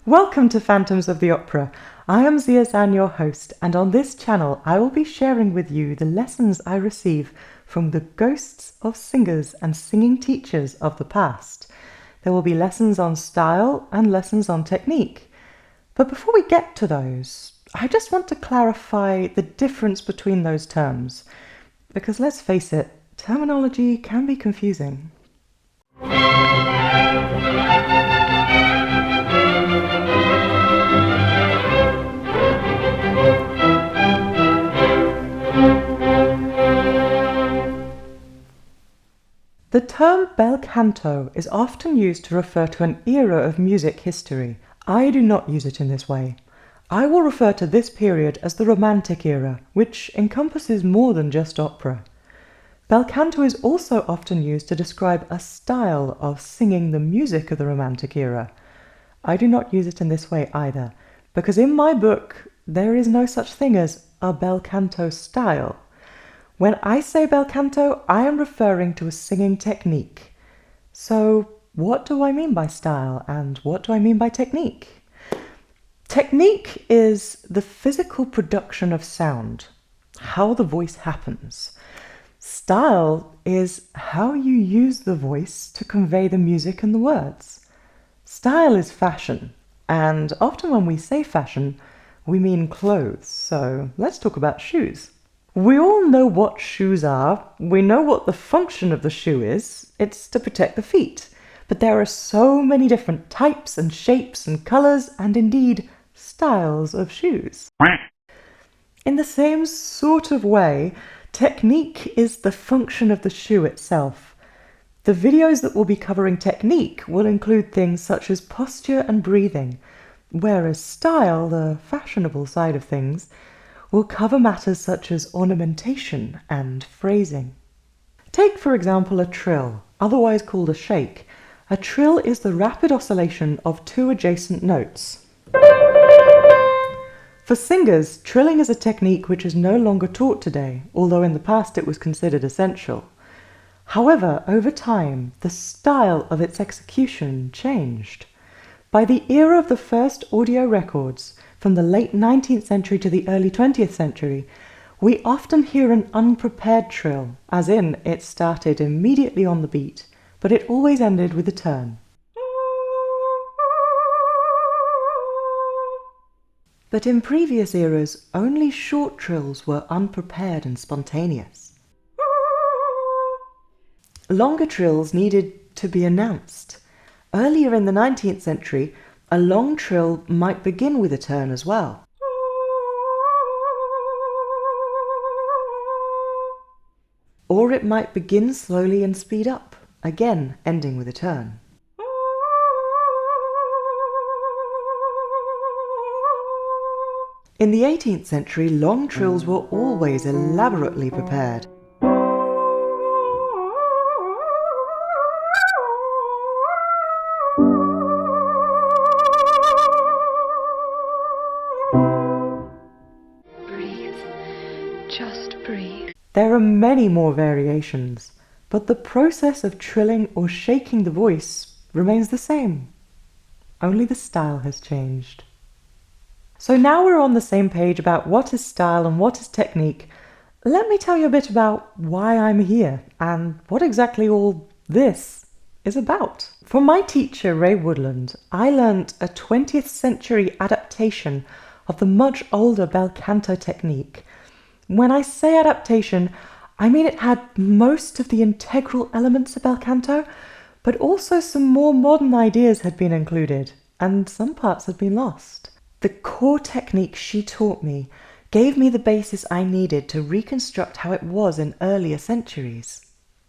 Welcome to Phantoms of the Opera. I am Cevanne, your host, and on this channel I will be sharing with you the lessons I receive from the ghosts of singers and singing teachers of the past. There will be lessons on style and lessons on technique. But before we get to those, I just want to clarify the difference between those terms, because let's face it, terminology can be confusing. The term bel canto is often used to refer to an era of music history. I do not use it in this way. I will refer to this period as the Romantic era, which encompasses more than just opera. Bel canto is also often used to describe a style of singing the music of the Romantic era. I do not use it in this way either, because in my book there is no such thing as a bel canto style. When I say bel canto, I am referring to a singing technique. So, what do I mean by style, and what do I mean by technique? Technique is the physical production of sound, how the voice happens. Style is how you use the voice to convey the music and the words. Style is fashion, and often when we say fashion, we mean clothes, so let's talk about shoes. We all know what shoes are, we know what the function of the shoe is, it's to protect the feet. But there are so many different types and shapes and colours and indeed styles of shoes. In the same sort of way, technique is the function of the shoe itself. The videos that will be covering technique will include things such as posture and breathing, whereas style, the fashionable side of things, will cover matters such as ornamentation and phrasing. Take, for example, a trill, otherwise called a shake. A trill is the rapid oscillation of two adjacent notes. For singers, trilling is a technique which is no longer taught today, although in the past it was considered essential. However, over time, the style of its execution changed. By the era of the first audio records, from the late 19th century to the early 20th century, we often hear an unprepared trill, as in it started immediately on the beat, but it always ended with a turn. But in previous eras, only short trills were unprepared and spontaneous. Longer trills needed to be announced. Earlier in the 19th century, a long trill might begin with a turn as well. Or it might begin slowly and speed up, again ending with a turn. In the 18th century, long trills were always elaborately prepared. There are many more variations, but the process of trilling or shaking the voice remains the same. Only the style has changed. So now we're on the same page about what is style and what is technique. Let me tell you a bit about why I'm here and what exactly all this is about. From my teacher, Ray Woodland, I learnt a 20th century adaptation of the much older bel canto technique. When I say adaptation, I mean it had most of the integral elements of bel canto, but also some more modern ideas had been included, and some parts had been lost. The core technique she taught me gave me the basis I needed to reconstruct how it was in earlier centuries,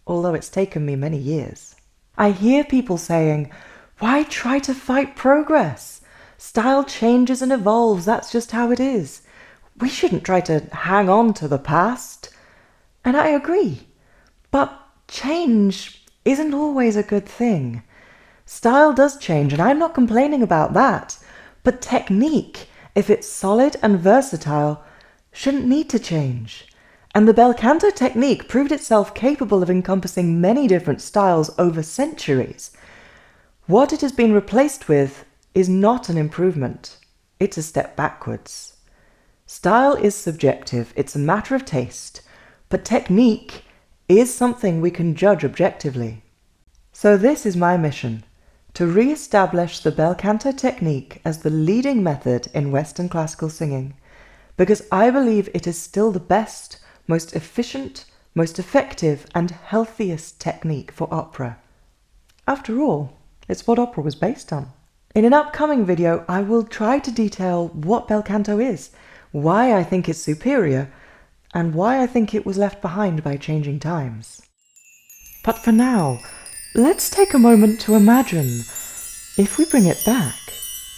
although it's taken me many years. I hear people saying, "Why try to fight progress? Style changes and evolves, that's just how it is. We shouldn't try to hang on to the past." And I agree. But change isn't always a good thing. Style does change, and I'm not complaining about that. But technique, if it's solid and versatile, shouldn't need to change. And the bel canto technique proved itself capable of encompassing many different styles over centuries. What it has been replaced with is not an improvement. It's a step backwards. Style is subjective, it's a matter of taste, but technique is something we can judge objectively. So this is my mission, to re-establish the bel canto technique as the leading method in Western classical singing, because I believe it is still the best, most efficient, most effective and healthiest technique for opera. After all, it's what opera was based on. In an upcoming video, I will try to detail what bel canto is, why I think it's superior, and why I think it was left behind by changing times. But for now, let's take a moment to imagine, if we bring it back,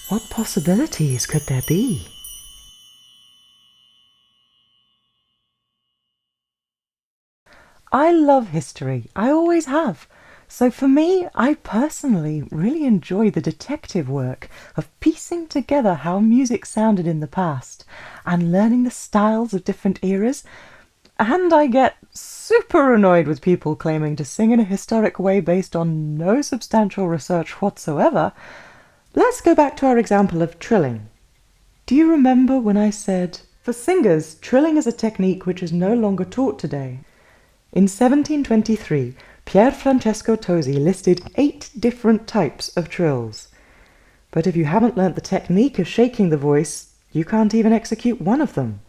what possibilities could there be? I love history, I always have. So for me, I personally really enjoy the detective work of piecing together how music sounded in the past and learning the styles of different eras. And I get super annoyed with people claiming to sing in a historic way based on no substantial research whatsoever. Let's go back to our example of trilling. Do you remember when I said, for singers, trilling is a technique which is no longer taught today? In 1723, Pierfrancesco Tosi listed 8 different types of trills. But if you haven't learnt the technique of shaking the voice, you can't even execute one of them.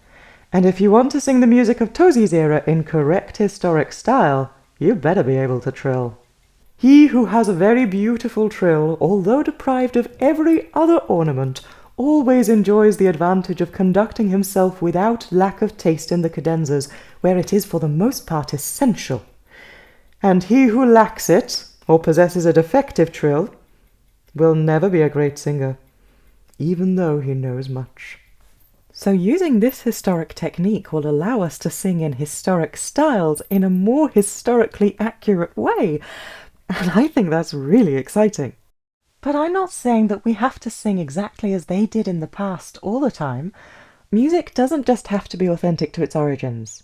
And if you want to sing the music of Tosi's era in correct historic style, you better be able to trill. He who has a very beautiful trill, although deprived of every other ornament, always enjoys the advantage of conducting himself without lack of taste in the cadenzas, where it is for the most part essential. And he who lacks it, or possesses a defective trill, will never be a great singer, even though he knows much. So using this historic technique will allow us to sing in historic styles in a more historically accurate way, and I think that's really exciting. But I'm not saying that we have to sing exactly as they did in the past all the time. Music doesn't just have to be authentic to its origins.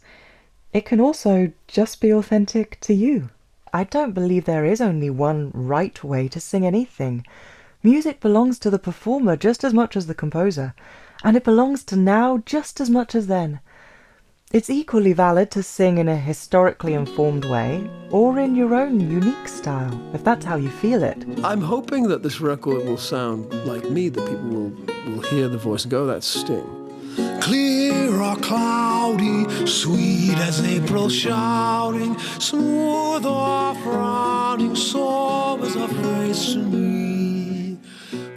It can also just be authentic to you. I don't believe there is only one right way to sing anything. Music belongs to the performer just as much as the composer, and it belongs to now just as much as then. It's equally valid to sing in a historically informed way, or in your own unique style, if that's how you feel it. I'm hoping that this record will sound like me, that people will hear the voice and go, that's Sting. Clear or cloudy, sweet as April shouting, smooth or frowning, so was a phrase to me.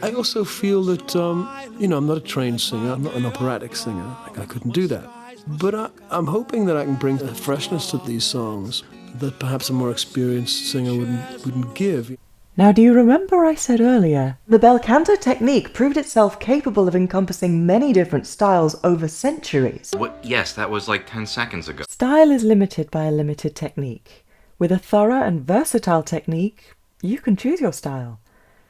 I also feel that, I'm not a trained singer, I'm not an operatic singer, I couldn't do that. But I'm hoping that I can bring a freshness to these songs that perhaps a more experienced singer wouldn't give. Now, do you remember I said earlier, the bel canto technique proved itself capable of encompassing many different styles over centuries? Yes, that was like 10 seconds ago. Style is limited by a limited technique. With a thorough and versatile technique, you can choose your style.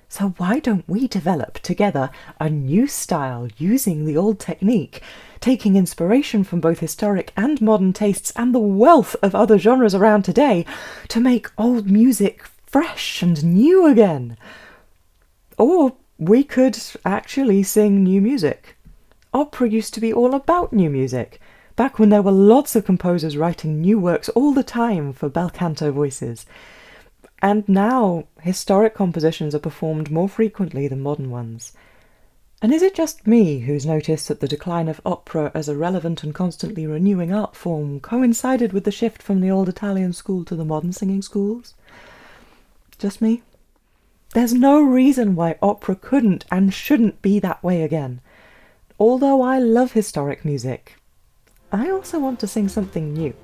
So why don't we develop together a new style using the old technique, taking inspiration from both historic and modern tastes and the wealth of other genres around today to make old music fresh and new again? Or we could actually sing new music. Opera used to be all about new music, back when there were lots of composers writing new works all the time for bel canto voices. And now, historic compositions are performed more frequently than modern ones. And is it just me who's noticed that the decline of opera as a relevant and constantly renewing art form coincided with the shift from the old Italian school to the modern singing schools? Just me? There's no reason why opera couldn't and shouldn't be that way again. Although I love historic music, I also want to sing something new.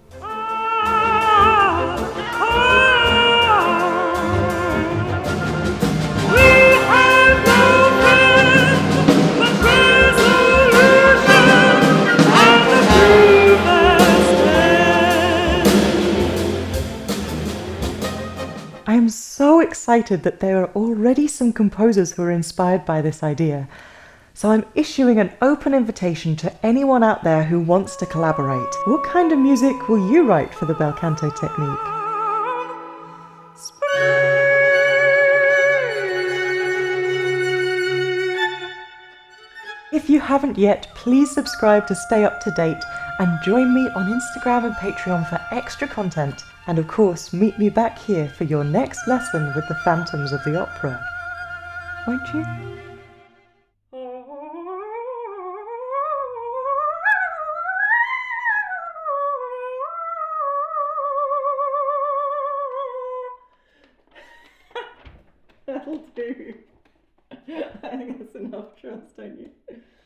I am so excited that there are already some composers who are inspired by this idea. So I'm issuing an open invitation to anyone out there who wants to collaborate. What kind of music will you write for the bel canto technique? If you haven't yet, please subscribe to stay up to date and join me on Instagram and Patreon for extra content. And of course, meet me back here for your next lesson with the Phantoms of the Opera. Won't you? That'll do.